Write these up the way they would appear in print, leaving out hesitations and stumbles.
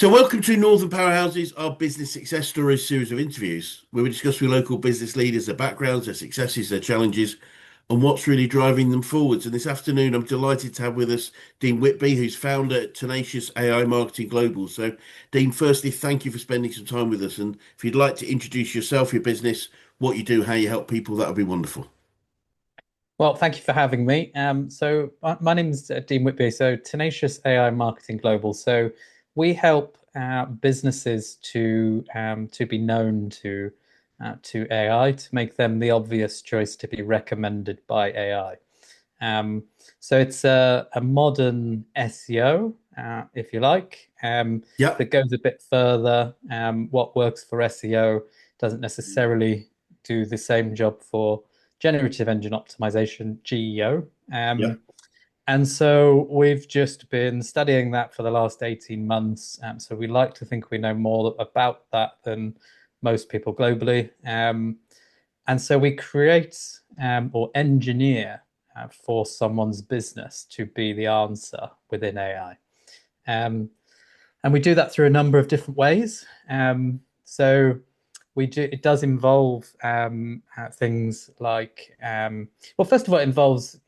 So, welcome to Northern Powerhouses, our business success stories series of interviews, where we discuss with local business leaders their backgrounds, their successes, their challenges, and what's really driving them forwards. And this afternoon, I'm delighted to have with us Dean Whitby, who's founder at Tenacious AI Marketing Global. So, Dean, firstly, thank you for spending some time with us. And if you'd like to introduce yourself, your business, what you do, how you help people, that would be wonderful. Well, thank you for having me. My name is Dean Whitby. So, Tenacious AI Marketing Global. So, we help businesses to be known to AI to make them the obvious choice to be recommended by AI. So, it's a modern SEO, if you like, Yeah, that goes a bit further. What works for SEO doesn't necessarily do the same job for generative engine optimization, GEO. yeah, And so we've just been studying that for the last 18 months. So we like to think we know more about that than most people globally. And so we create or engineer for someone's business to be the answer within AI. Um, and we do that through a number of different ways. So we do. It does involve things like, well, first of all, it involves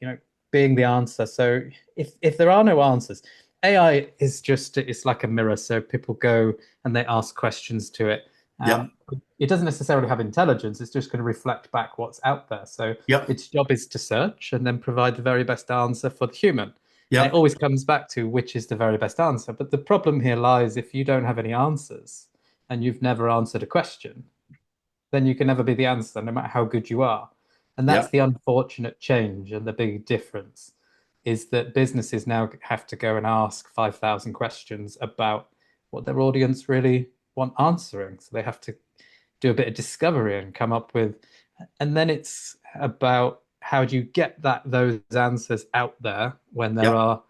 being the answer. So if there are no answers, AI is just it's like a mirror. So people go and they ask questions to it. yeah, Um, it doesn't necessarily have intelligence. It's just going to reflect back what's out there. So yeah, its job is to search and then provide the very best answer for the human. And yeah, it always comes back to which is the very best answer. But the problem here lies if you don't have any answers and you've never answered a question, then you can never be the answer, no matter how good you are. And that's yeah, the unfortunate change and the big difference is that businesses now have to go and ask 5,000 questions about what their audience really want answering. So they have to do a bit of discovery and come up with, and then it's about how do you get those answers out there when there yeah, are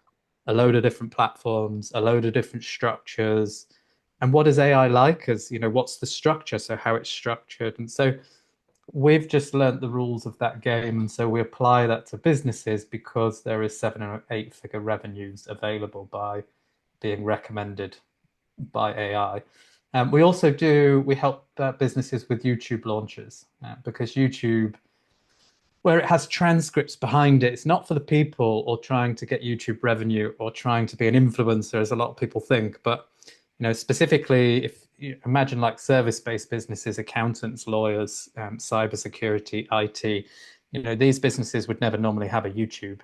a load of different platforms, a load of different structures, and what is AI like? As what's the structure? So how it's structured, and so we've just learnt the rules of that game, and so we apply that to businesses because there is 7 or 8 figure revenues available by being recommended by AI. We help businesses with YouTube launches because YouTube, where it has transcripts behind it, it's not for the people or trying to get YouTube revenue or trying to be an influencer, as a lot of people think. But specifically, if you imagine like service-based businesses, accountants, lawyers, cybersecurity, IT, these businesses would never normally have a YouTube.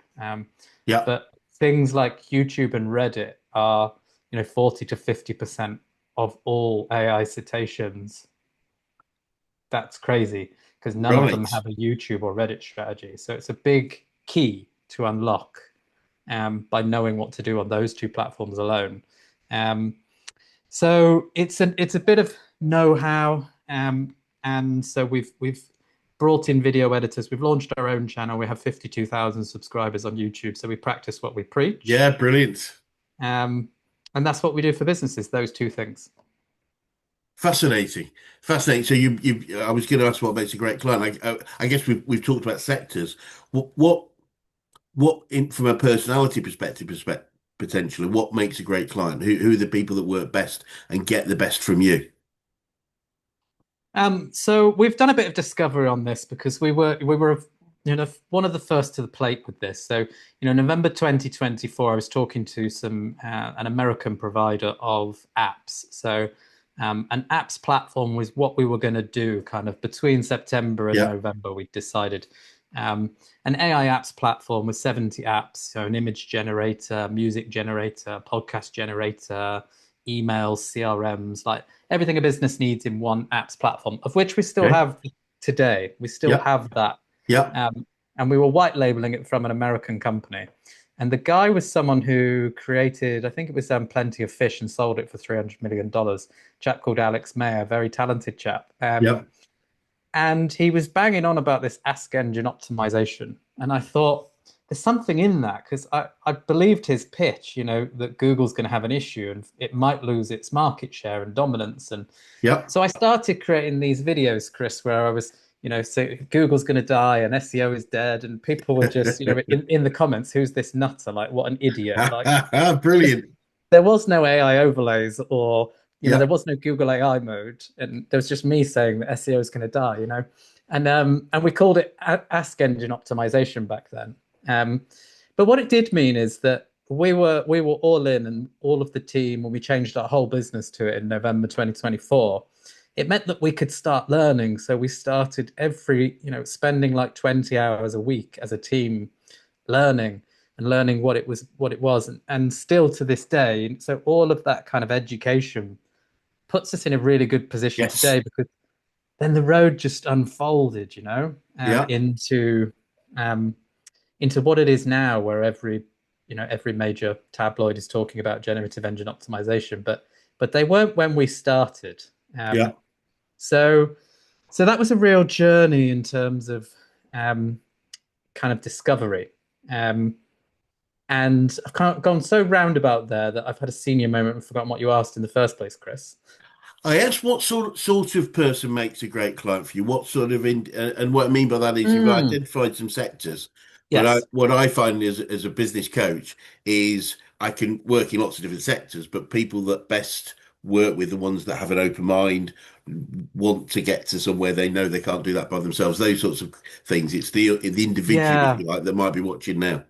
yeah. But things like YouTube and Reddit are, 40 to 50% of all AI citations. That's crazy because none of them Right. have a YouTube or Reddit strategy. So it's a big key to unlock by knowing what to do on those two platforms alone. Um, so it's a bit of know-how, and so we've brought in video editors. We've launched our own channel. We have 52,000 subscribers on YouTube. So we practice what we preach, Yeah, brilliant. um, and that's what we do for businesses. Those two things. Fascinating, fascinating. So I was going to ask what makes a great client. I guess we've talked about sectors. What from a personality perspective, potentially, what makes a great client? Who are the people that work best and get the best from you? So we've done a bit of discovery on this because we were one of the first to the plate with this. So November 2024, I was talking to an American provider of apps. So an apps platform was what we were going to do kind of between September and Yeah, November. We decided an AI apps platform with 70 apps, so an image generator, music generator, podcast generator, emails, CRMs, like everything a business needs in one apps platform, of which we still okay, have today. We still yeah, have that. yeah, And we were white labeling it from an American company. And the guy was someone who created, I think it was Plenty of Fish and sold it for $300 million. Chap called Alex Mayer, very talented chap. yeah. And he was banging on about this Ask Engine optimization. And I thought, there's something in that because I believed his pitch, that Google's going to have an issue and it might lose its market share and dominance. And Yeah. so I started creating these videos, Chris, where I was, so Google's going to die and SEO is dead. And people were just, in the comments, who's this nutter? Like, what an idiot. Like, just Brilliant. there was no AI overlays or there Yeah. was no Google AI mode, and there was just me saying that SEO is going to die. And we called it Ask Engine Optimization back then. Um, but what it did mean is that we were all in, and all of the team when we changed our whole business to it in November 2024. It meant that we could start learning. So we started spending like 20 hours a week as a team learning and learning what it was, and still to this day. So all of that kind of education puts us in a really good position Yes. today, because then the road just unfolded, Yeah. um, into what it is now, where every major tabloid is talking about generative engine optimization, but they weren't when we started. Yeah. Um, so so that was a real journey in terms of um, kind of discovery. Um, and I've kind of gone so roundabout there that I've had a senior moment and forgotten what you asked in the first place, Chris. I asked what sort of person makes a great client for you. What sort of and what I mean by that is you've Mm, identified some sectors, but yes. what I find as a business coach is I can work in lots of different sectors, but people that best work with the ones that have an open mind, want to get to somewhere they know they can't do that by themselves. Those sorts of things. It's the individual, if Yeah. you like, that might be watching now.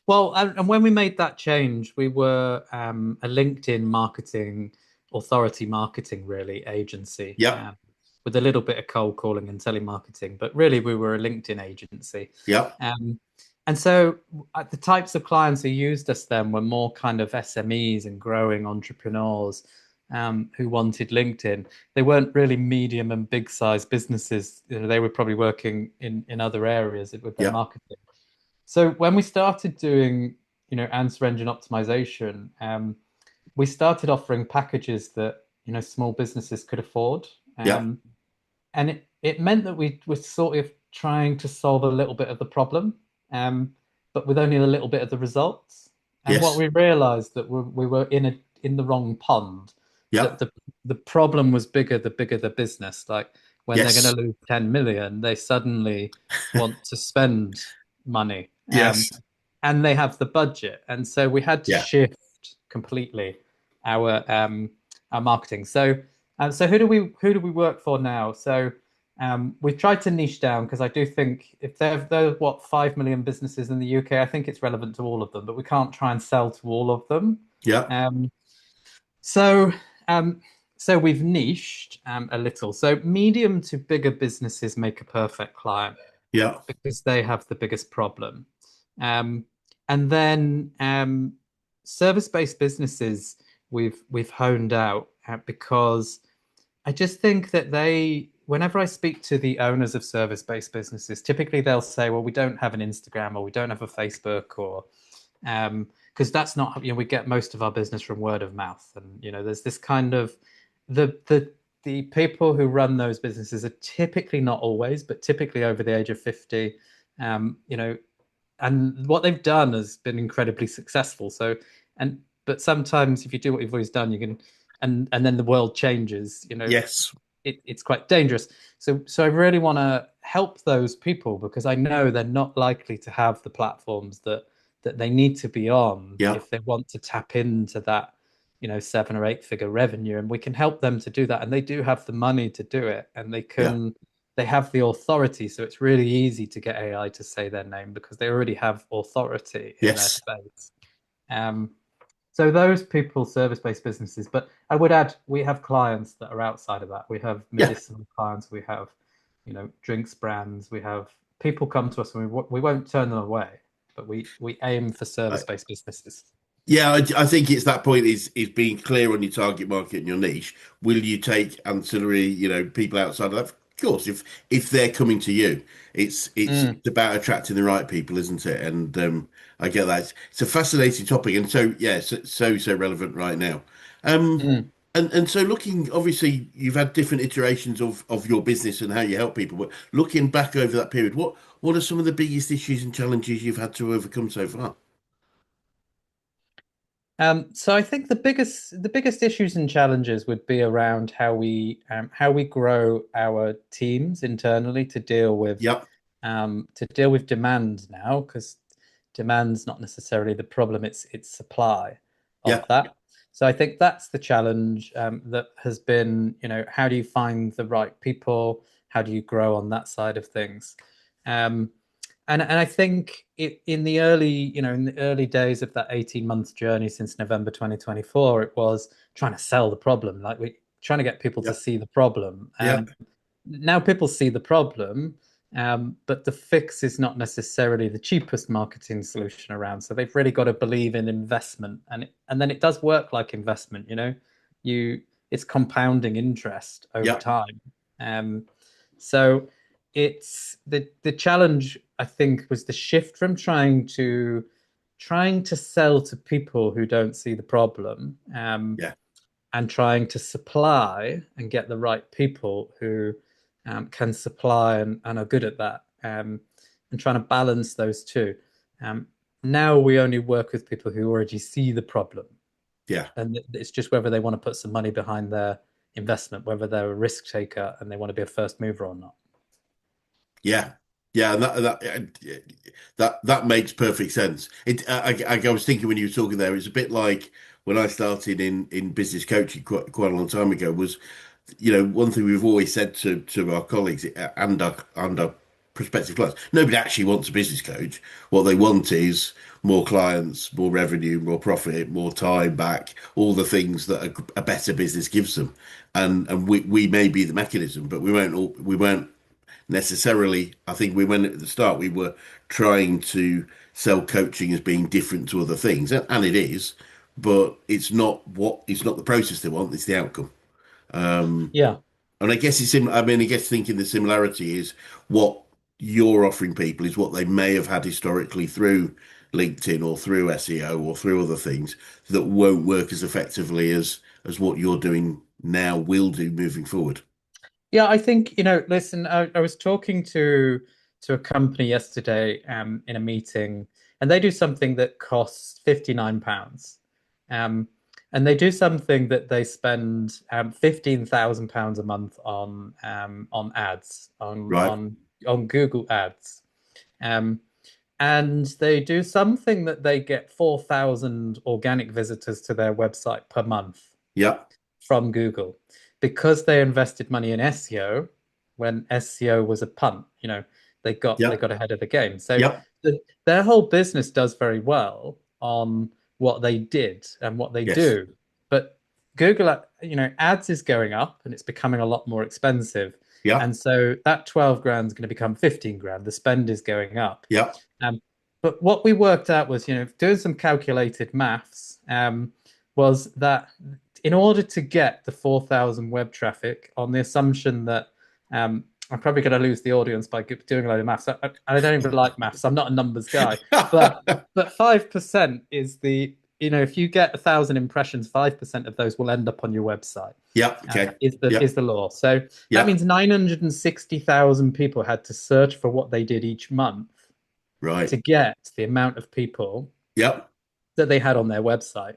Well, and when we made that change, we were a LinkedIn marketing, authority marketing, really, agency, Yep. with a little bit of cold calling and telemarketing. But really, we were a LinkedIn agency. Yep. Um, and so the types of clients who used us then were more kind of SMEs and growing entrepreneurs, who wanted LinkedIn. They weren't really medium and big size businesses. They were probably working in other areas with their Yep. marketing. So when we started doing, answer engine optimization, we started offering packages that, small businesses could afford. Yep. And it meant that we were sort of trying to solve a little bit of the problem, but with only a little bit of the results. And what Yes. we realized that we were in the wrong pond, that Yep. the problem was bigger the bigger the business. Like when they're going Yes. to lose 10 million, they suddenly want to spend money. Yes. And they have the budget. And so we had to Yeah. shift completely our our marketing. So who do we work for now? So we've tried to niche down, because I do think if there are what 5 million businesses in the UK, I think it's relevant to all of them, but we can't try and sell to all of them. Yeah. Um, so um, so we've niched a little. So medium to bigger businesses make a perfect client, Yeah. because they have the biggest problem. Um, and then service-based businesses we've honed out, because I just think that whenever I speak to the owners of service-based businesses, typically they'll say, well, we don't have an Instagram, or we don't have a Facebook, or because that's not, we get most of our business from word of mouth. And, there's this kind of the people who run those businesses are typically, not always, but typically over the age of 50. Um, you know, and what they've done has been incredibly successful. But sometimes if you do what you've always done, you can, and then the world changes. Yes. It's quite dangerous. So I really want to help those people, because I know they're not likely to have the platforms that they need to be on Yeah. if they want to tap into that, 7 or 8 figure revenue, and we can help them to do that. And they do have the money to do it, and Yeah. they have the authority. So it's really easy to get AI to say their name, because they already have authority in their Yes. space. Um, so those people, service-based businesses, but I would add, we have clients that are outside of that. We have Yeah. medicinal clients, we have, drinks brands, we have people come to us, and we won't turn them away, but we aim for I, service-based businesses. yeah. I think it's that point is being clear on your target market and your niche. Will you take ancillary, people outside of that? Of course, if they're coming to you, Mm, it's about attracting the right people, isn't it? And I get that. It's a fascinating topic, and so yeah, so relevant right now. Um, mm. and so looking, obviously, you've had different iterations of your business and how you help people. But looking back over that period, what are some of the biggest issues and challenges you've had to overcome so far? So I think the biggest issues and challenges would be around how we grow our teams internally Yep. to deal with demand now, because demand's not necessarily the problem, it's supply. Yeah. of that. So I think that's the challenge that has been, how do you find the right people? How do you grow on that side of things? Um, and I think in the early, in the early days of that 18-month journey since November 2024, it was trying to sell the problem, like we trying to get people to Yeah. see the problem. Yeah. Now people see the problem, but the fix is not necessarily the cheapest marketing solution around. So they've really got to believe in investment, and then it does work like investment. You it's compounding interest over Yeah. time. Um, so it's the challenge. I think was the shift from trying to sell to people who don't see the problem. Yeah. And trying to supply and get the right people who can supply and are good at that, and trying to balance those two. Um, Now we only work with people who already see the problem, Yeah. and it's just whether they want to put some money behind their investment, whether they're a risk taker and they want to be a first mover or not. Yeah, yeah, and that makes perfect sense. I was thinking when you were talking there, it's a bit like when I started in business coaching quite a long time ago. Was one thing we've always said to our colleagues and our prospective clients, nobody actually wants a business coach. What they want is more clients, more revenue, more profit, more time back, all the things that a better business gives them. And we may be the mechanism, but we won't necessarily. I think we went at the start, we were trying to sell coaching as being different to other things, and it is, but it's not the process they want, it's the outcome. Yeah. And I guess I mean, I guess thinking the similarity is what you're offering people is what they may have had historically through LinkedIn or through SEO or through other things that won't work as effectively as what you're doing now will do moving forward. Yeah, I think, listen, I was talking to a company yesterday in a meeting, and they do something that costs £59. Um, and they do something that they spend £15,000 a month on ads, Right. on Google ads. Um, and they do something that they get 4,000 organic visitors to their website per month Yeah. from Google because they invested money in SEO when SEO was a punt. They Yeah. got ahead of the game. So Yeah. their whole business does very well on what they did and what they Yes. do. But Google, ads is going up and it's becoming a lot more expensive. Yeah. And so that 12 grand is going to become 15 grand. The spend is going up. Yeah. Um, but what we worked out was, doing some calculated maths, was that in order to get the 4,000 web traffic on the assumption that I'm probably going to lose the audience by doing a load of maths. I don't even like maths. I'm not a numbers guy, but 5% is if you get 1,000 impressions, 5% of those will end up on your website. Yeah. Okay. Is the Yeah. is the law. So that Yeah. means 960,000 people had to search for what they did each month to Right. get the amount of people Yeah. that they had on their website.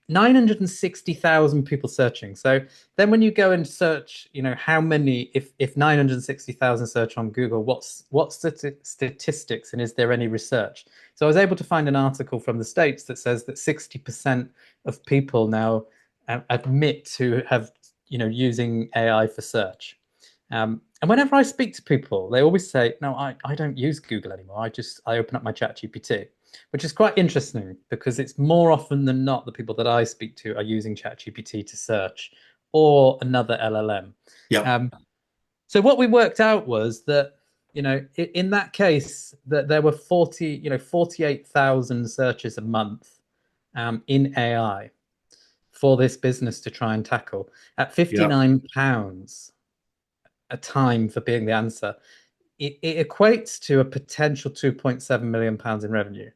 960,000 people searching. So then when you go and search, how many, if 960,000 search on Google, what's the statistics and is there any research? So I was able to find an article from the States that says that 60% of people now admit to have, using AI for search. And whenever I speak to people, they always say, no, I don't use Google anymore. I open up my chat GPT, which is quite interesting because it's more often than not the people that I speak to are using ChatGPT to search or another LLM. Yeah. Um, so what we worked out was that, in that case, that there were 48,000 searches a month in AI for this business to try and tackle at Yeah. £59 a time for being the answer. It equates to a potential £2.7 million in revenue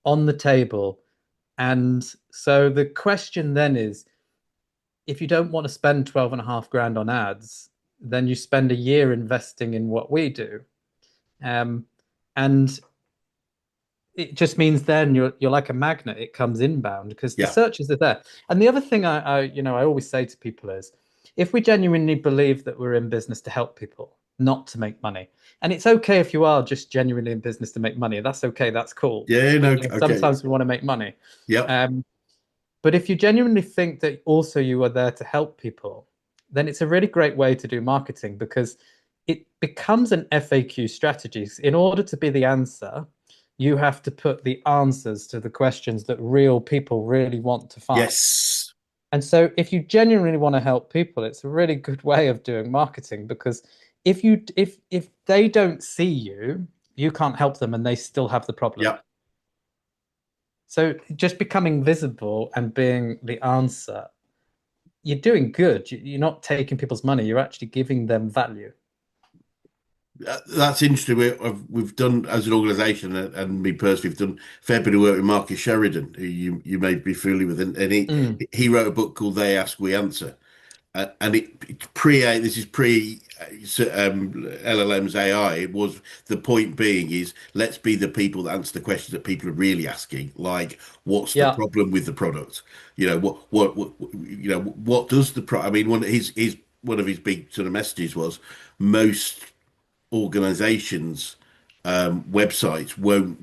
on the table. And so the question then is, if you don't want to spend 12 and a half grand on ads, then you spend a year investing in what we do. Um, and it just means then you're like a magnet. It comes inbound because the Yeah. searches are there. And the other thing I always say to people is, if we genuinely believe that we're in business to help people, not to make money, and it's okay if you are just genuinely in business to make money. That's okay. That's cool. Yeah. But No. Okay. sometimes we want to make money. Yep. Um, But if you genuinely think that also you are there to help people, then it's a really great way to do marketing because it becomes an FAQ strategy. In order to be the answer, you have to put the answers to the questions that real people really want to find. Yes. And so if you genuinely want to help people, it's a really good way of doing marketing because if they don't see you, you can't help them and they still have the problem. Yeah. So just becoming visible and being the answer, you're doing good. You're not taking people's money, you're actually giving them value. That's interesting. We've done as an organisation and me personally, we've done a fair bit of work with Marcus Sheridan, who you may be familiar with, and Mm. he wrote a book called They Ask, We Answer, and this is pre LLM's AI. It was the point being is let's be the people that answer the questions that people are really asking, like what's the Yeah. problem with the product? You know what does the pro? I mean, one of his big sort of messages was most organizations websites won't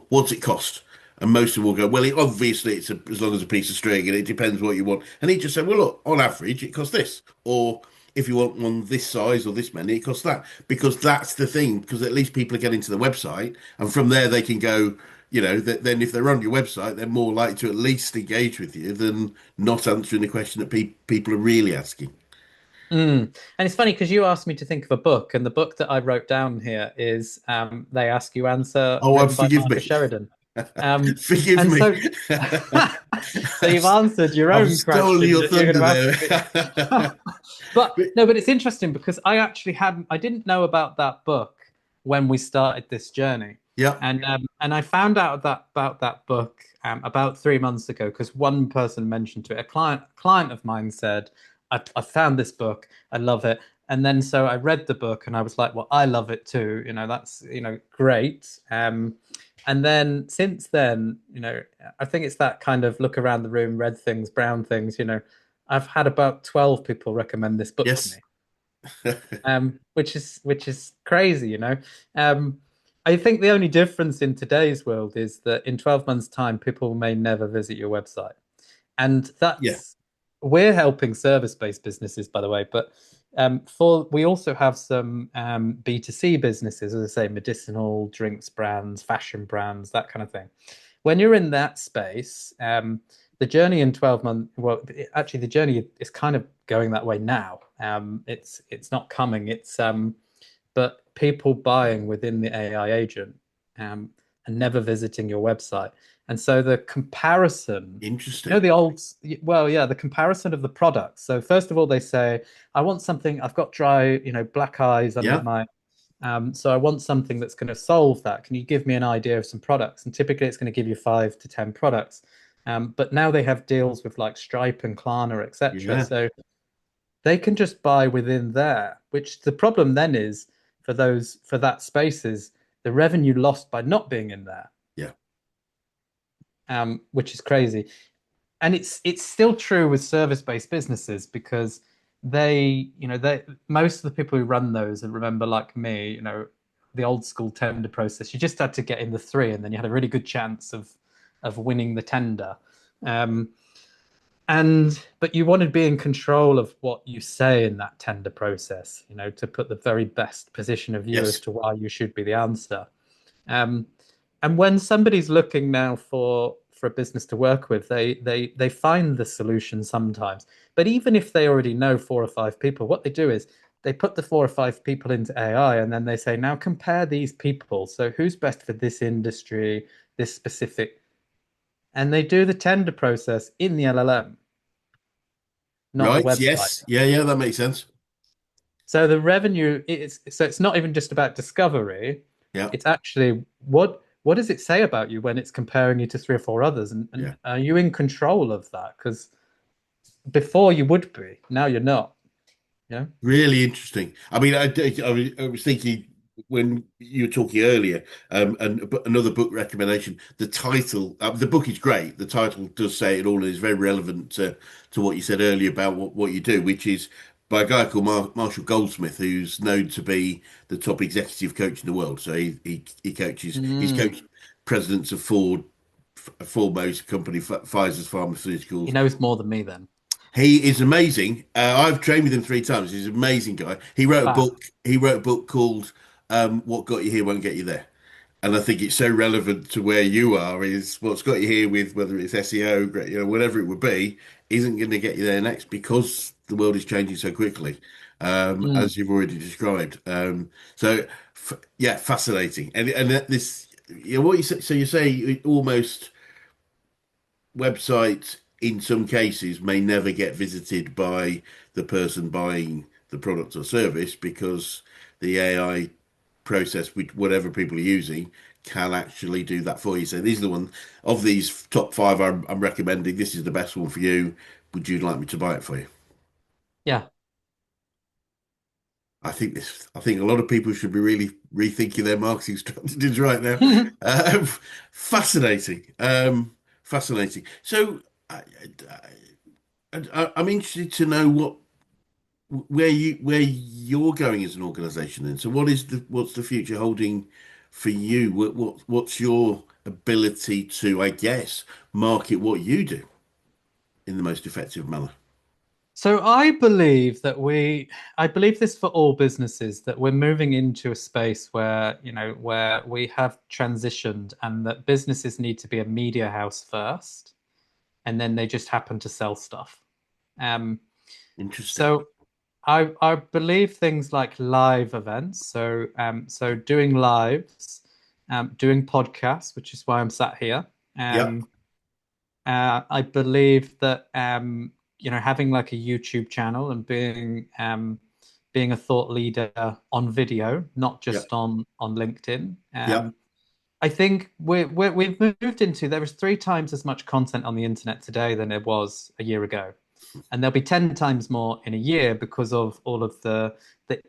what's it cost, and most of them will go, well, obviously as long as a piece of string and it depends what you want, and he just said, well, look, on average it costs this, or if you want one this size or this many it costs that, because that's the thing, because at least people are getting to the website and from there they can go, then if they're on your website they're more likely to at least engage with you than not answering the question that people are really asking. Mm. And it's funny because you asked me to think of a book, and the book that I wrote down here is They Ask You Answer, Oh, written by forgive Marcus me. Sheridan. Forgive And me. so, so you've answered your I've own stolen question your that you're going thunder to ask there. me. But But no, but it's interesting because I didn't know about that book when we started this journey, yeah, and I found out that about that book about 3 months ago because one person mentioned to it. A client of mine said, I found this book, I love it. And then so I read the book and I was like, well, I love it too. That's great. And then since then, I think it's that kind of look around the room, red things, brown things. I've had about 12 people recommend this book to me, yes, which is crazy. I think the only difference in today's world is that in 12 months' time, people may never visit your website. And yeah, we're helping service-based businesses, by the way, but for we also have some B2C businesses, as I say, medicinal drinks brands, fashion brands, that kind of thing. When you're in that space, the journey in 12 months, well, actually, the journey is kind of going that way now. It's not coming. But people buying within the AI agent um, and never visiting your website. And so the comparison, interesting. the old, well, yeah, the comparison of the products. So first of all, they say, I want something, I've got dry, black eyes under Yeah, my, so I want something that's going to solve that. Can you give me an idea of some products? And typically it's going to give you 5 to 10 products. But now they have deals with like Stripe and Klarna, etc. yeah, So they can just buy within there, which the problem then is for that space is the revenue lost by not being in there, yeah, which is crazy. And it's still true with service-based businesses because they most of the people who run those and remember like me, the old school tender process, you just had to get in the three and then you had a really good chance of winning the tender. Um, but you want to be in control of what you say in that tender process, to put the very best position of view as yes, to why you should be the answer. Um, and when somebody's looking now for a business to work with, they find the solution sometimes. But even if they already know 4 or 5 people, what they do is they put the 4 or 5 people into AI, and then they say, now compare these people. So who's best for this industry, this specific, and they do the tender process in the LLM, not the right, website. yes, yeah, yeah, that makes sense. So the revenue is so it's not even just about discovery. Yeah, It's actually what does it say about you when it's comparing you to 3 or 4 others, and yeah. are you in control of that? Because before you would be, now you're not. Yeah. Really interesting. I mean, I was thinking when you were talking earlier, but another book recommendation. The title, the book is great. The title does say it all and is very relevant to what you said earlier about what you do, which is by a guy called Marshall Goldsmith, who's known to be the top executive coach in the world. So he coaches, he's Mm. coached presidents of Ford, foremost company, Pfizer's He Pharmaceuticals. knows more than me then. He is amazing. I've trained with him 3 times. He's an amazing guy. He wrote a Wow. book. He wrote a book called "What Got You Here Won't Get You There," and I think it's so relevant to where you are. Is what's got you here with whether it's SEO, whatever it would be, isn't going to get you there next because the world is changing so quickly, Mm. as you've already described. So, yeah, fascinating. And this, what you say, so you say it almost website in some cases may never get visited by the person buying the product or service because the AI process with whatever people are using can actually do that for you. So these are the one of these top five I'm recommending. This is the best one for you. Would you like me to buy it for you? Yeah. I think a lot of people should be really rethinking their marketing strategies right now. Um, fascinating. Fascinating. So I'm interested to know where you're going as an organization then. So what's the future holding for you? What's your ability to, I guess, market what you do in the most effective manner? So I believe this for all businesses that we're moving into a space where, where we have transitioned and that businesses need to be a media house first, and then they just happen to sell stuff. Um, Interesting. so I believe things like live events. So doing lives, doing podcasts, which is why I'm sat here. Yep. Um, I believe that having like a YouTube channel and being a thought leader on video, not Yep. just on LinkedIn. Yep. I think we've moved into there is 3 times as much content on the internet today than there was a year ago, and there'll be 10 times more in a year because of all of the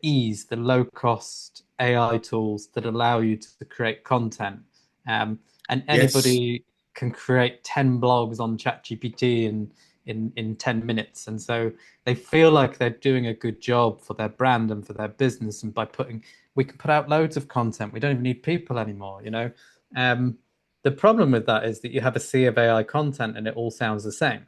ease, the low cost AI tools that allow you to create content. And Yes. anybody can create 10 blogs on ChatGPT in 10 minutes. And so they feel like they're doing a good job for their brand and for their business. And by putting, we can put out loads of content. We don't even need people anymore. Um, the problem with that is that you have a sea of AI content and it all sounds the same.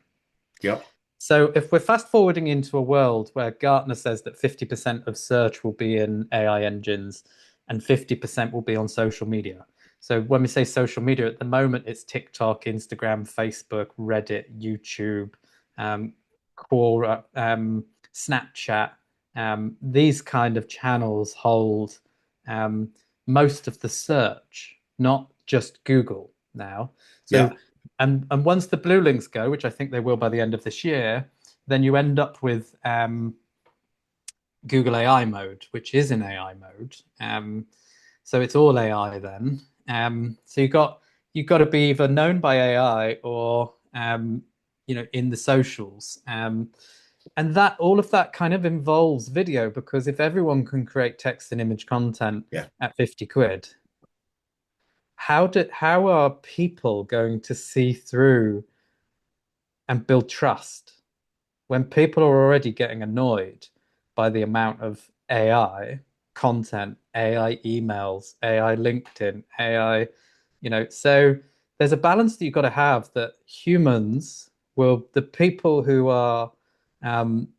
Yep. So if we're fast forwarding into a world where Gartner says that 50% of search will be in AI engines and 50% will be on social media. So when we say social media, at the moment it's TikTok, Instagram, Facebook, Reddit, YouTube, um, Quora, Snapchat. These kind of channels hold um, most of the search, not just Google now. So Yep. and once the blue links go, which I think they will by the end of this year, then you end up with Google AI mode, which is in AI mode. So it's all AI then. So you got to be either known by AI or in the socials. And that all of that kind of involves video because if everyone can create text and image content Yeah. at 50 quid, how are people going to see through and build trust when people are already getting annoyed by the amount of AI content, AI emails, AI LinkedIn, AI, so there's a balance that you've got to have that humans will, the people who are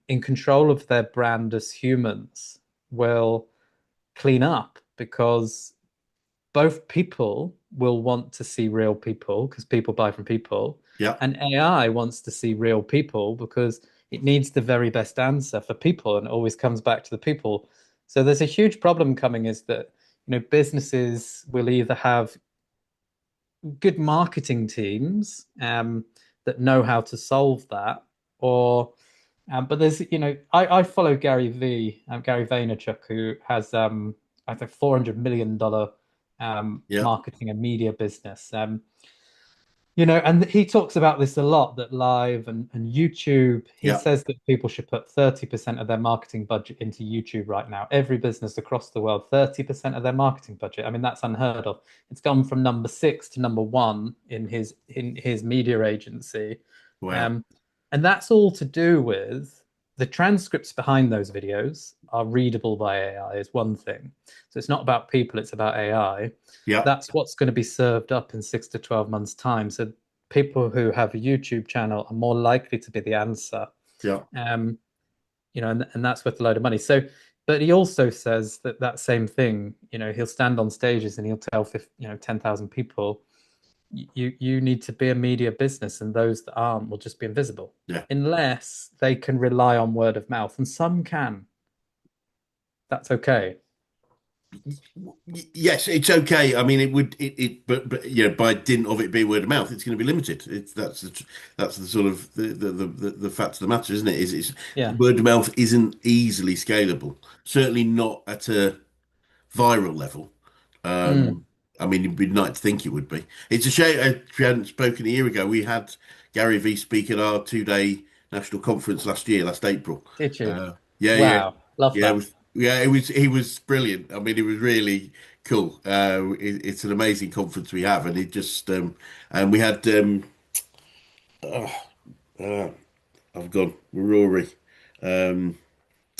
in control of their brand as humans will clean up because both people will want to see real people because people buy from people, Yep. and AI wants to see real people because it needs the very best answer for people and it always comes back to the people. So there's a huge problem coming is that businesses will either have good marketing teams that know how to solve that, or but there's I follow Gary Vaynerchuk, who has I think $400 million Yep. marketing and media business. And he talks about this a lot, that live and YouTube, he Yep. says that people should put 30% of their marketing budget into YouTube right now. Every business across the world, 30% of their marketing budget. I mean, that's unheard of. It's gone from number 6 to number 1 in his media agency. Wow. Um, and that's all to do with the transcripts behind those videos are readable by AI is one thing. So it's not about people, it's about AI. Yeah, That's what's going to be served up in 6 to 12 months' time. So people who have a YouTube channel are more likely to be the answer. yeah, Um, and that's worth a load of money. So, but he also says that that same thing, he'll stand on stages and he'll tell 50, 10,000 people, you need to be a media business, and those that aren't will just be invisible yeah. unless they can rely on word of mouth, and some can. That's okay. Yes, it's okay. I mean, it would but by dint of it being word of mouth, it's going to be limited. That's the sort of the fact of the matter, isn't it? Is it's Yeah. word of mouth isn't easily scalable. Certainly not at a viral level. Mm. I mean, you'd like to think it would be. It's a shame if we hadn't spoken a year ago. We had Gary V speak at our 2-day national conference last year, last April. Did you? Yeah, yeah, Wow. Love yeah. It that. was, yeah, it was. He was brilliant. I mean, it was really cool. It's an amazing conference we have, and it just and we had oh, uh, I've gone Rory. Um,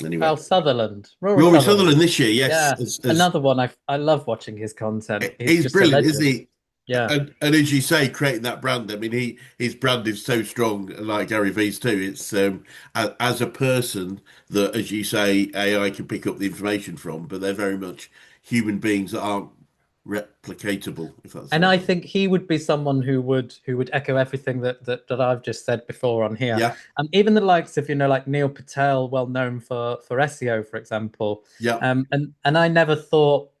anyway, Oh, Sutherland. Rory Rory Sutherland. Sutherland this year, yes, Yeah. Another one. I love watching his content. He's he's just a brilliant, isn't legend. he? Yeah. And as you say, creating that brand. I mean, his brand is so strong, like Gary V's too. It's as a person that, as you say, AI can pick up the information from, but they're very much human beings that aren't replicatable, if that's the And right I word. think he would be someone who would echo everything that I've just said before on here. Yeah, Even the likes of like Neil Patel, well known for SEO, for example. yeah, And I never thought,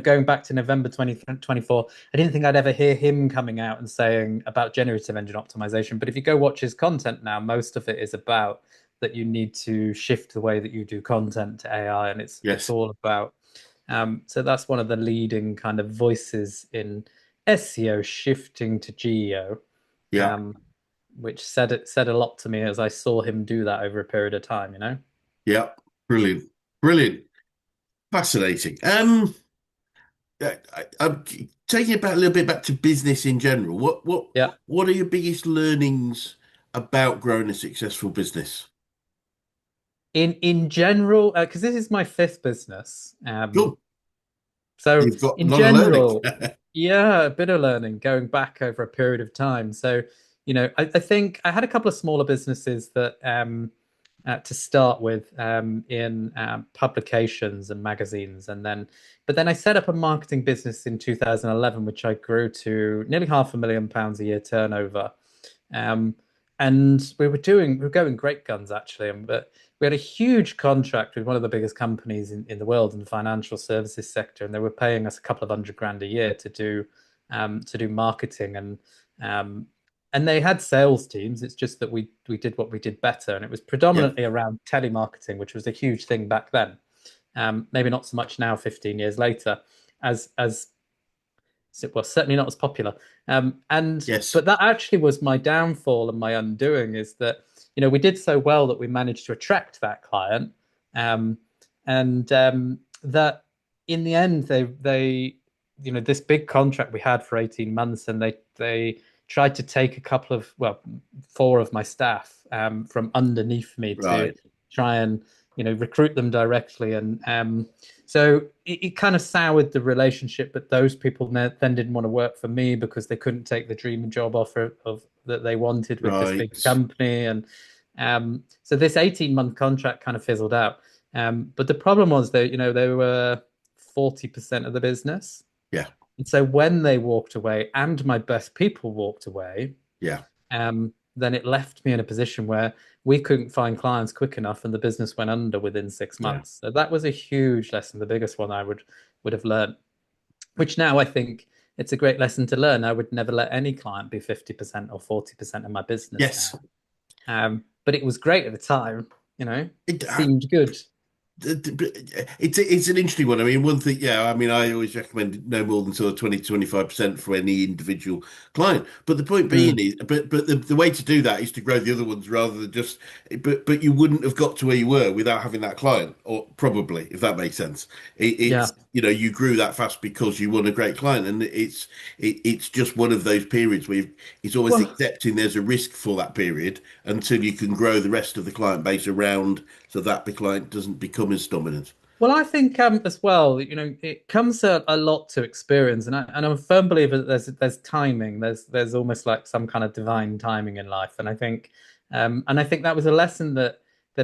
going back to November 2024, I didn't think I'd ever hear him coming out and saying about generative engine optimization. But if you go watch his content now, most of it is about that you need to shift the way that you do content to AI, and it's yes, all about. So that's one of the leading kind of voices in SEO shifting to GEO, yeah, um, which said a lot to me as I saw him do that over a period of time. yeah. Brilliant, brilliant, fascinating. I'm taking it back a little bit back to business in general. Yeah. What are your biggest learnings about growing a successful business? In general, because this is my fifth business. Cool. So You've got a in lot of learning. general, yeah, a bit of learning going back over a period of time. So, I think I had a couple of smaller businesses that to start with in publications and magazines, but then I set up a marketing business in 2011, which I grew to nearly £500,000 a year turnover. Um, and we were going great guns actually, but we had a huge contract with one of the biggest companies in the world in the financial services sector, and they were paying us a couple of £100,000 a year to do marketing um, and they had sales teams. It's just that we did what we did better, and it was Yeah, predominantly around telemarketing, which was a huge thing back then. Maybe not so much now, 15 years later, as well, certainly not as popular. And yes, but that actually was my downfall and my undoing is that we did so well that we managed to attract that client, um, and that in the end they this big contract we had for 18 months, and they tried to take a couple of four of my staff from underneath me to right, try and recruit them directly, and so it kind of soured the relationship, but those people then didn't want to work for me because they couldn't take the dream job offer of that they wanted with this big right. company. And so this 18-month contract kind of fizzled out. But the problem was that, they were 40% of the business. Yeah, And so when they walked away and my best people walked away, yeah, then it left me in a position where we couldn't find clients quick enough and the business went under within six yeah. months. So that was a huge lesson, the biggest one I would have learned, which now I think it's a great lesson to learn. I would never let any client be 50% or 40% of my business Yes. now. But it was great at the time, It, seemed good. it's an interesting one. I mean, one thing, yeah, I mean, I always recommend no more than sort of 20 to 25% for any individual client. But the point being Mm, is, but the way to do that is to grow the other ones rather than just, but you wouldn't have got to where you were without having that client, or probably, if that makes sense. It's yeah. you grew that fast because you won a great client, and it's just one of those periods where it's almost Well, accepting there's a risk for that period until you can grow the rest of the client base around so that the client doesn't become as dominant. Well, I think as well, it comes a lot to experience, and I'm a firm believer that there's timing. There's almost like some kind of divine timing in life, and I think that was a lesson that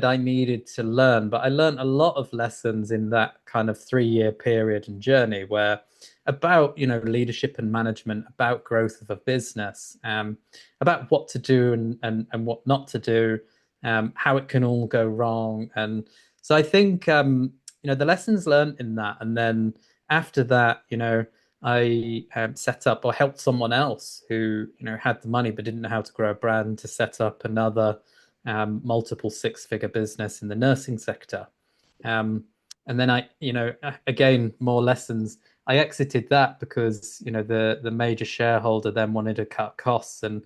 I needed to learn. But I learned a lot of lessons in that kind of 3 year period and journey where about leadership and management, about growth of a business, about what to do and what not to do, how it can all go wrong, and so I think the lessons learned in that. And then after that, I set up or helped someone else who, had the money but didn't know how to grow a brand to set up another multiple six-figure business in the nursing sector. Um, and then again, more lessons. I exited that because, the major shareholder then wanted to cut costs. And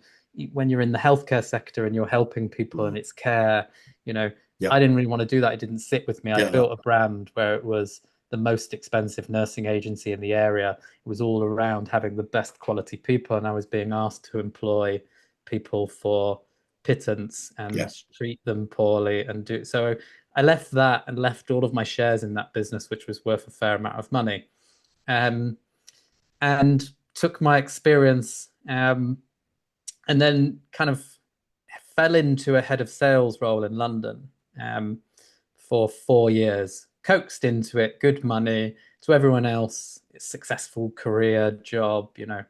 when you're in the healthcare sector and you're helping people and Mm. it's care, you know, Yeah, I didn't really want to do that. It didn't sit with me. I get that. built a brand where it was the most expensive nursing agency in the area. It was all around having the best quality people, and I was being asked to employ people for pittance Yeah, and treat them poorly and do so. I left that and left all of my shares in that business, which was worth a fair amount of money, um, and took my experience, and then kind of fell into a head of sales role in London um, for 4 years, coaxed into it, good money to everyone else, successful career, job, but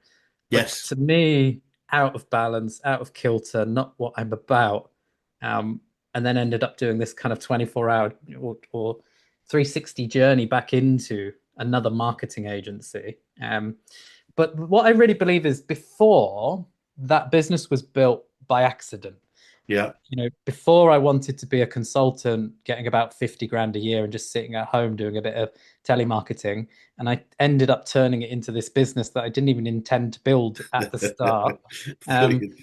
yes, to me, out of balance, out of kilter, not what I'm about. Um, and then ended up doing this kind of 24-hour or 360 journey back into another marketing agency. But what I really believe is before that business was built by accident. yeah, Before I wanted to be a consultant, getting about 50 grand a year and just sitting at home doing a bit of telemarketing. And I ended up turning it into this business that I didn't even intend to build at the start. Um, brilliant.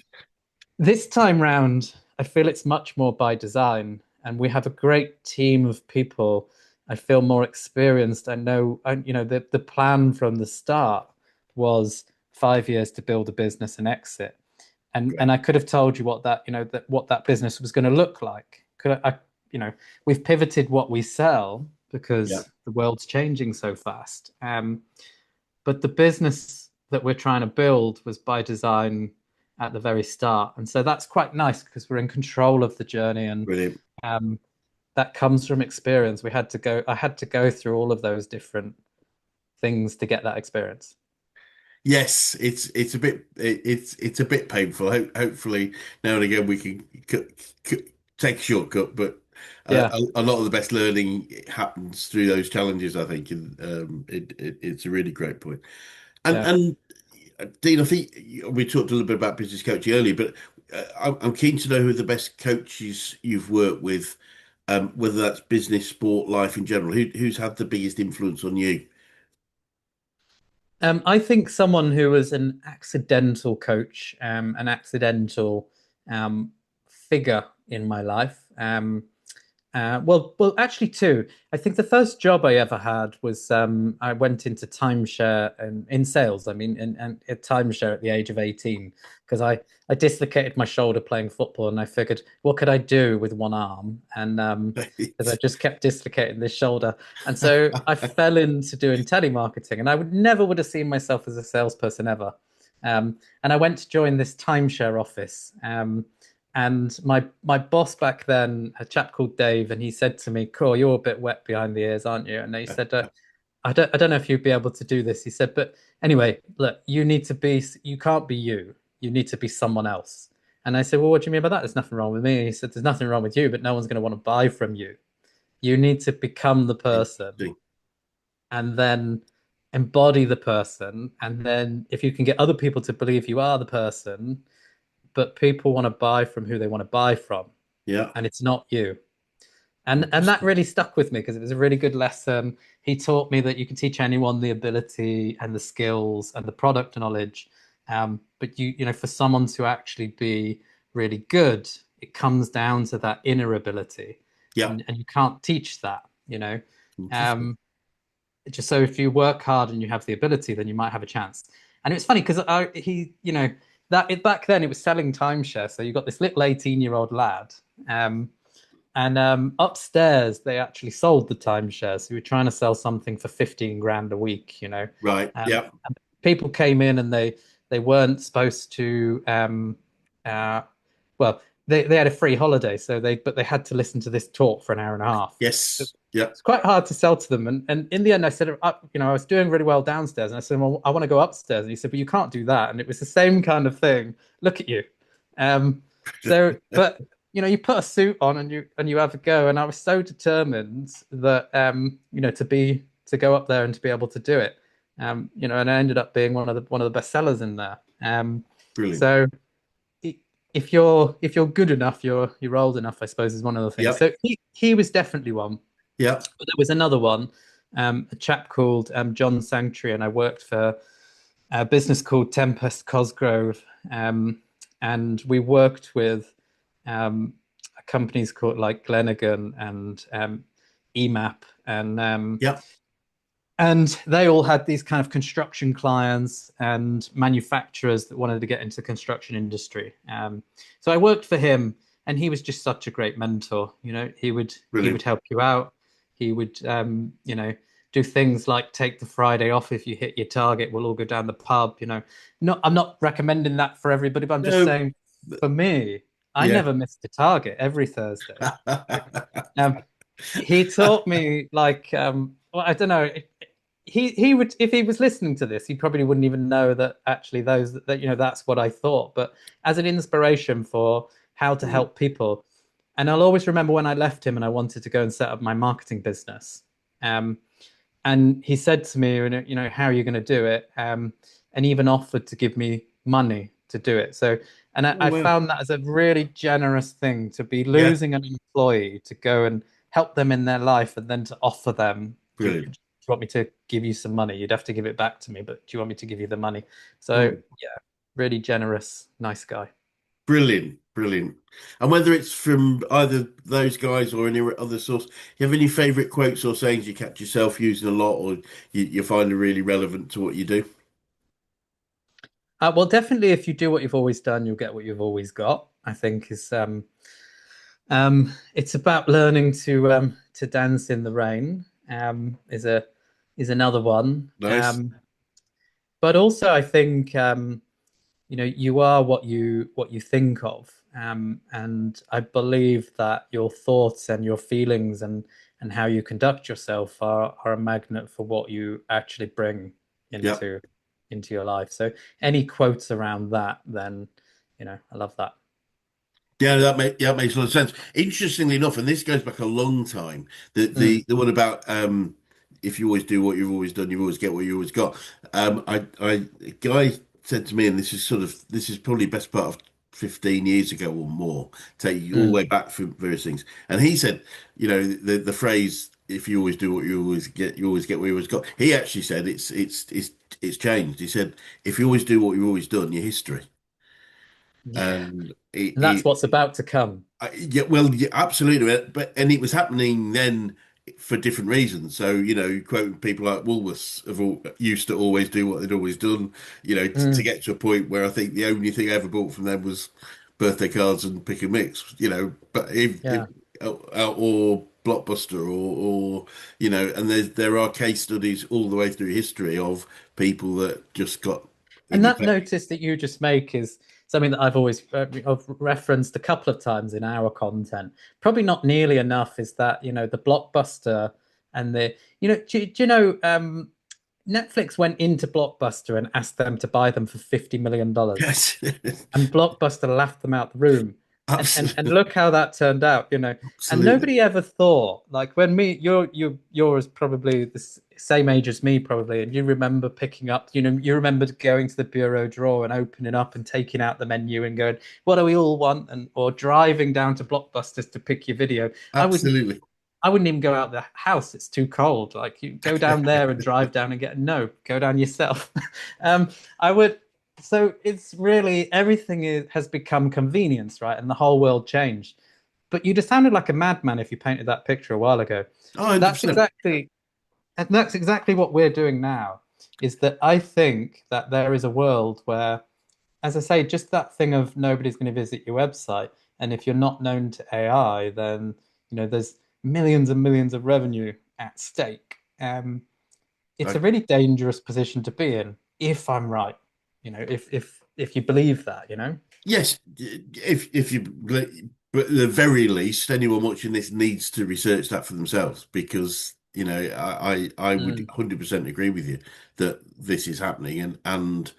this time round, I feel it's much more by design, and we have a great team of people. I feel more experienced. I know, the plan from the start was 5 years to build a business and exit, and Great. I could have told you what that business was going to look like. Could I, we've pivoted what we sell Yeah. because the world's changing so fast. But the business that we're trying to build was by design at the very start, and so that's quite nice because we're in control of the journey, and Brilliant. um, that comes from experience. I had to go through all of those different things to get that experience. Yes, it's a bit it's a bit painful. Hopefully now and again we can take a shortcut, but Yeah, a lot of the best learning happens through those challenges, I think, and it's a really great point. And yeah. Dean, I think we talked a little bit about business coaching earlier, but I'm keen to know who the best coaches you've worked with, whether that's business, sport, life in general. Who's had the biggest influence on you? I think someone who was an accidental coach, an accidental figure in my life. Well, actually, two. I think the first job I ever had was I went into timeshare and in sales. I mean, and a timeshare at the age of 18 because I dislocated my shoulder playing football, and I figured what could I do with one arm, and because I just kept dislocating this shoulder, and so I fell into doing telemarketing, and I would have seen myself as a salesperson ever. And I went to join this timeshare office. And my boss back then, a chap called Dave, and he said to me, "Cool, you're a bit wet behind the ears, aren't you?" And he said, I don't know if you'd be able to do this." He said, "But anyway, look, you can't be you. You need to be someone else." And I said, "Well, what do you mean by that? There's nothing wrong with me." And he said, "There's nothing wrong with you, but no one's going to want to buy from you. You need to become the person Interesting. and then embody the person. And then if you can get other people to believe you are the person, but people want to buy from who they want to buy from, Yeah. and it's not you." And that Interesting. really stuck with me because it was a really good lesson. He taught me that you can teach anyone the ability and the skills and the product knowledge, but for someone to actually be really good, it comes down to that inner ability, Yeah. and you can't teach that. Interesting. Um, just so if you work hard and you have the ability, then you might have a chance. And it's funny because he, back then it was selling timeshare. So you got this little 18-year-old lad, um, and upstairs they actually sold the timeshare. So we were trying to sell something for 15 grand a week, Right. Yeah. and people came in and they weren't supposed to uh, well, they had a free holiday, so they had to listen to this talk for an hour and a half. Yes. Yeah. It's quite hard to sell to them. And in the end, I said, I was doing really well downstairs, and I said, well, I want to go upstairs. And he said, but you can't do that. And it was the same kind of thing. Look at you. Um, but you put a suit on and you have a go. And I was so determined that to go up there and to be able to do it. And I ended up being one of the best sellers in there. Brilliant. So if you're good enough, you're old enough, I suppose, is one of the things. Yep. So he was definitely one. Yeah. But there was another one, a chap called John Sanctuary, and I worked for a business called Tempest Cosgrove, and we worked with companies called like Glenigan and EMAP, Yeah. and they all had these kind of construction clients and manufacturers that wanted to get into the construction industry. So I worked for him, and he was just such a great mentor. He would Brilliant. help you out. He would, do things like take the Friday off if you hit your target. We'll all go down the pub. I'm not recommending that for everybody, but I'm just No. saying, for me, I Yeah. never missed a target every Thursday. Um, he taught me like, well, I don't know. He would, if he was listening to this, he probably wouldn't even know that actually that's what I thought. But as an inspiration for how to Brilliant. help people, and I'll always remember when I left him and I wanted to go and set up my marketing business. Um, and he said to me, how are you going to do it? And even offered to give me money to do it. So, and I, Oh, I well. found that as a really generous thing to be Yeah. losing an employee to go and help them in their life and then to offer them, do Brilliant. you want me to give you some money? You'd have to give it back to me, but do you want me to give you the money? So, Oh, yeah, really generous, nice guy. brilliant. Brilliant. And whether it's from either those guys or any other source, you have any favorite quotes or sayings you catch yourself using a lot, or you find are really relevant to what you do? Well, definitely, if you do what you've always done, you'll get what you've always got. I think is it's about learning to dance in the rain. Is another one. Nice. But also, I think you are what you think of, and I believe that your thoughts and your feelings and how you conduct yourself are a magnet for what you actually bring Yeah. into into your life. So any quotes around that, then I love that. Yeah, that makes a lot of sense. Interestingly enough, and this goes back a long time, the Mm, the the one about if you always do what you've always done, you always get what you always got. A guy said to me, and this is probably best part of 15 years ago or more, take you all the mm. way back for various things. And he said, the phrase if you always do what you always get what you always got. He actually said it's changed. He said, if you always do what you've always done, your history. Yeah, And and that's what's about to come. yeah, well, yeah, absolutely, but and it was happening then for different reasons. So quoting people like Woolworths used to always do what they'd always done. To Mm, get to a point where I think the only thing I ever bought from them was birthday cards and pick and mix. But if yeah. or Blockbuster or and there are case studies all the way through history of people that just got in And your that face. notice that you just make is something that I've referenced a couple of times in our content. Probably not nearly enough is that, the Blockbuster and do you know, Netflix went into Blockbuster and asked them to buy them for $50 million, Yes, and Blockbuster laughed them out the room. And absolutely, look how that turned out. And absolutely, nobody ever thought, like when you're as probably the same age as me probably, and you remember picking up, you remember going to the bureau drawer and opening up and taking out the menu and going, what do we all want? And or driving down to Blockbusters to pick your video. I wouldn't absolutely. I wouldn't even go out the house. It's too cold. Like you go down there and drive down and no, go down yourself. I would. So it's really everything has become convenience, right? And the whole world changed. But you just sounded like a madman if you painted that picture a while ago. Oh, That's 100%. exactly And that's exactly what we're doing now, is that I think that there is a world where, as I say, just that thing of nobody's going to visit your website. And if you're not known to AI, then, there's millions and millions of revenue at stake. It's a I, really dangerous position to be in, if I'm right. If you believe that, yes, if you, but at the very least, anyone watching this needs to research that for themselves because I would Mm. 100% agree with you that this is happening, and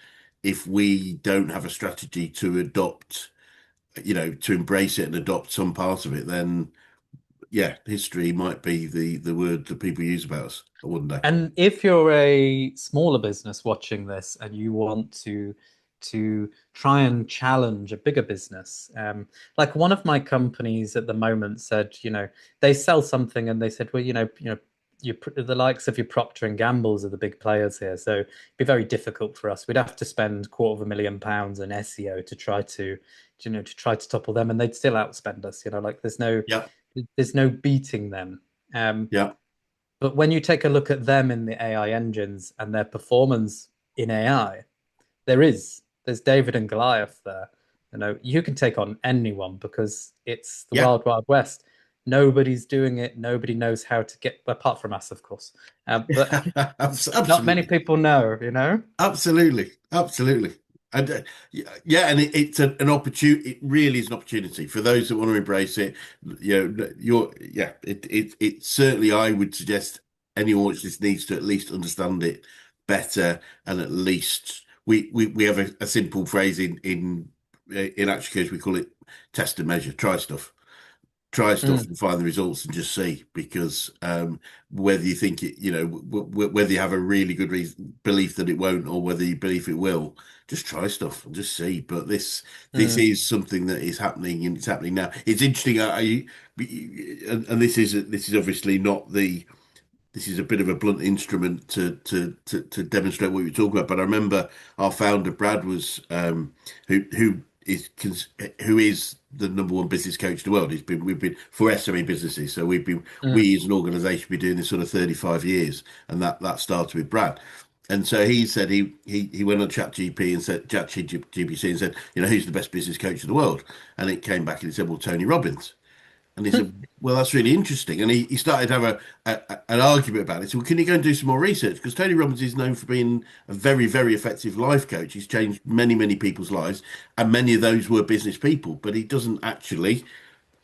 if we don't have a strategy to adopt, to embrace it and adopt some part of it, then yeah, history might be the word that people use about us, wouldn't they? And if you're a smaller business watching this and you want to try and challenge a bigger business, like one of my companies at the moment said, they sell something and they said, well, the likes of your Procter and Gambles are the big players here, so it'd be very difficult for us. We'd have to spend £250,000 in SEO to try to topple them, and they'd still outspend us. Like Yeah, there's no beating them. Um, yeah, but when you take a look at them in the AI engines and their performance in AI, there's David and Goliath there. You can take on anyone because it's the yeah. wild, wild west. Nobody's doing it. Nobody knows how to get, apart from us, of course. But not many Absolutely. people know. Absolutely, absolutely, and yeah, and it's an opportunity. It really is an opportunity for those that want to embrace it. Yeah. It certainly. I would suggest anyone watching this needs to at least understand it better, and at least we have a simple phrase in actual case we call it test and measure. Try stuff Mm, and find the results and just see because whether you think it whether you have a really good belief that it won't or whether you believe it will, just try stuff and just see. But this mm, is something that is happening and it's happening now. It's interesting. And this is obviously not the this is a bit of a blunt instrument to demonstrate what you're talking about. But I remember our founder Brad was who is the number one business coach in the world. We've been for SME businesses, so mm, we as an organisation been doing this sort of 35 years, and that started with Brad. And so he said he went on ChatGPT and said ChatGPT and said, who's the best business coach in the world? And it came back and he said, well, Tony Robbins. And he said, well, that's really interesting. And he started to have an argument about it. So, well, can you go and do some more research? Because Tony Robbins is known for being a very, very effective life coach. He's changed many, many people's lives, and many of those were business people. But he doesn't actually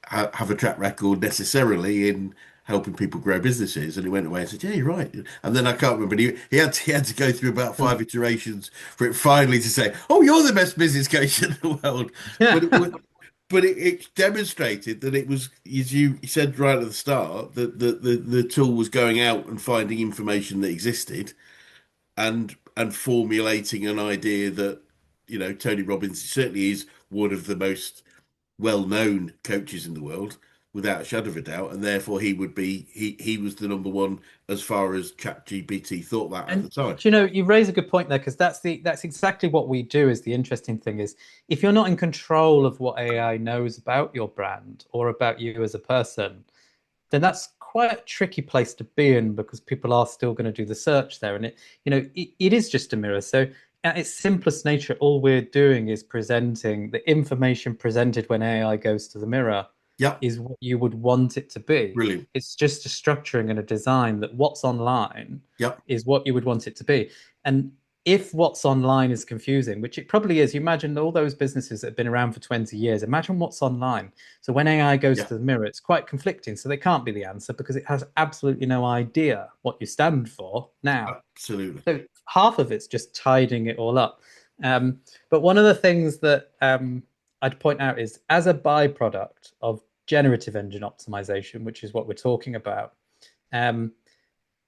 have a track record necessarily in helping people grow businesses. And he went away and said, yeah, you're right. And then I can't remember. But he had to go through about mm. 5 iterations for it finally to say, oh, you're the best business coach in the world. But it, Yeah. wa- but it demonstrated that it was, as you said right at the start, that the tool was going out and finding information that existed and formulating an idea that, Tony Robbins certainly is one of the most well-known coaches in the world, without a shadow of a doubt, and therefore he was the number one as far as ChatGPT thought that at the And time. you raise a good point there because that's exactly what we do. Is the interesting thing is if you're not in control of what AI knows about your brand or about you as a person, then that's quite a tricky place to be in because people are still going to do the search there, and it is just a mirror. So at its simplest nature, all we're doing is presenting the information presented when AI goes to the mirror Yep, is what you would want it to be. brilliant. It's just a structuring and a design that what's online Yep, is what you would want it to be. And if what's online is confusing, which it probably is, you imagine all those businesses that have been around for 20 years, imagine what's online. So when AI goes yeah, to the mirror, it's quite conflicting. So they can't be the answer because it has absolutely no idea what you stand for now. absolutely. So half of it's just tidying it all up. But one of the things that I'd point out is as a byproduct of generative engine optimization, which is what we're talking about, um,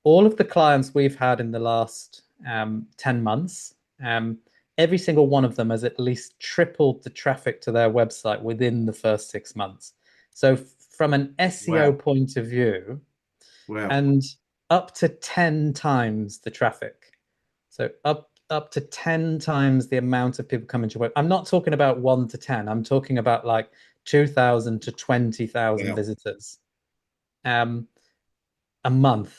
all of the clients we've had in the last 10 months, every single one of them has at least tripled the traffic to their website within the first 6 months. So, from an SEO Wow, point of view, wow. and up to 10 times the traffic. So, up to 10 times the amount of people coming to your web. I'm not talking about 1 to 10, I'm talking about like 2,000 to 20,000 Wow. visitors um, a month.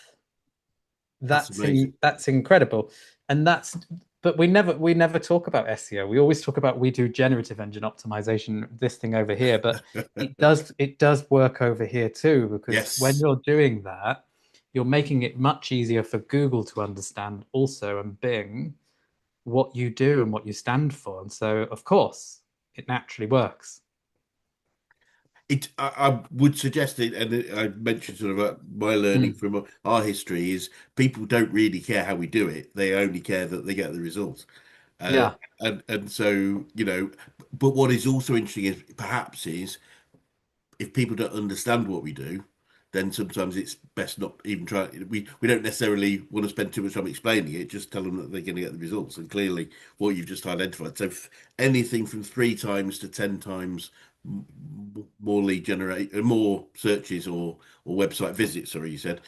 That's amazing. That's incredible. And that's but we never talk about SEO. We always talk about we do generative engine optimization, this thing over here, but it does work over here too, because when Yes. you're doing that, you're making it much easier for Google to understand also, and Bing, what you do and what you stand for. And so of course it naturally works. I would suggest it, and I mentioned sort of my learning Mm. from our history is people don't really care how we do it. They only care that they get the result. Uh, Yeah. and so, but what is also interesting is perhaps is if people don't understand what we do, then sometimes it's best not even try. We don't necessarily want to spend too much time explaining it. Just tell them that they're going to get the results. And clearly, what you've just identified. So anything from 3 times to 10 times more lead generate, more searches or website visits. Sorry, you said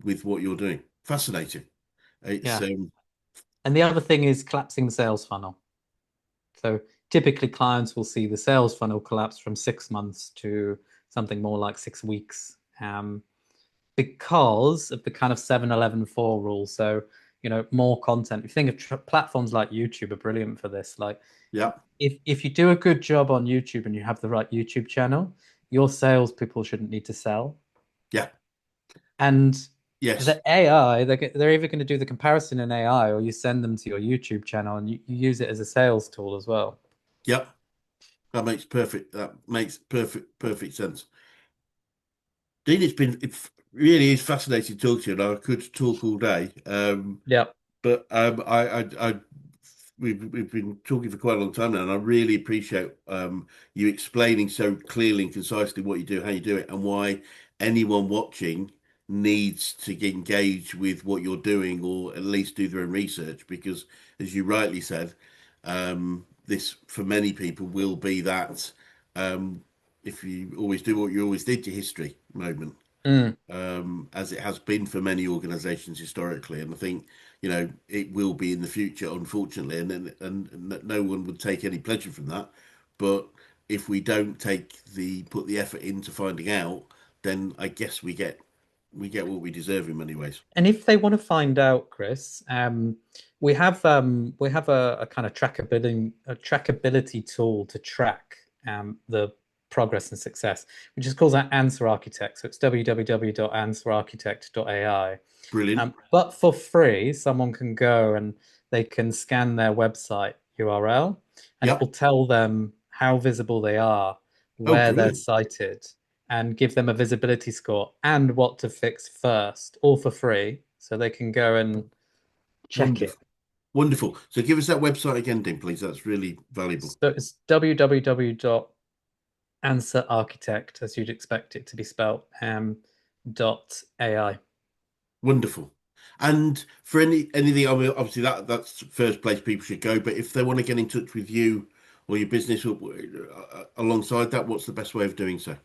with what you're doing. Fascinating. It's Yeah. And the other thing is collapsing the sales funnel. So typically clients will see the sales funnel collapse from 6 months to something more like 6 weeks, because of the kind of 7-11-4 rule. So, more content. If you think of platforms like YouTube are brilliant for this. Like yeah, if you do a good job on YouTube and you have the right YouTube channel, your salespeople shouldn't need to sell. yeah, And yes, the AI, they're either going to do the comparison in AI, or you send them to your YouTube channel and you use it as a sales tool as well. yeah. That makes perfect sense. Dean, it really is fascinating talking to you, and I could talk all day. Yeah. But we've been talking for quite a long time now, and I really appreciate you explaining so clearly and concisely what you do, how you do it, and why anyone watching needs to get engaged with what you're doing, or at least do their own research. Because, as you rightly said, this for many people will be that if you always do what you always did, your history moment Mm. as it has been for many organisations historically, and I think it will be in the future, unfortunately, and no one would take any pleasure from that. But if we don't put the effort into finding out, then I guess we get what we deserve in many ways. And if they want to find out, Chris, we have a kind of trackability tool to track the progress and success, which is called our Answer Architect. So it's www.answerarchitect.ai. Brilliant. But for free, someone can go and they can scan their website URL, and it will Yep. tell them how visible they are, Oh, where they're brilliant. cited, and give them a visibility score and what to fix first, all for free. So they can go and check it. Wonderful. Wonderful. So give us that website again, Dean, please. That's really valuable. So it's www.answerarchitect, as you'd expect it to be spelled, dot AI. Wonderful. And for anything, I mean, obviously that's the first place people should go. But if they want to get in touch with you or your business alongside that, what's the best way of doing so?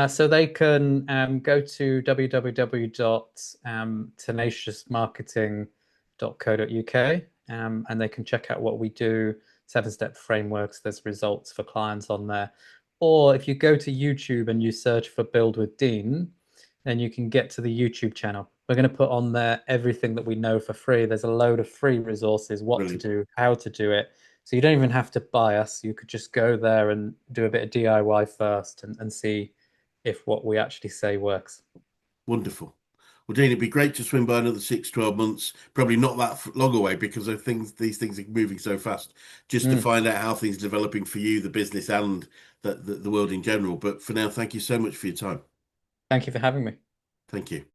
So they can go to www.tenaciousmarketing.co.uk, and they can check out what we do, 7-step frameworks. There's results for clients on there. Or if you go to YouTube and you search for Build with Dean, then you can get to the YouTube channel. We're going to put on there everything that we know for free. There's a load of free resources, what to Brilliant. do, how to do it. So you don't even have to buy us. You could just go there and do a bit of DIY first and see if what we actually say works. Wonderful. Well, Dean, it'd be great to swim by another 6, 12 months. Probably not that long away because these things are moving so fast. Just to Mm. find out how things are developing for you, the business, and the world in general. But for now, thank you so much for your time. Thank you for having me. Thank you.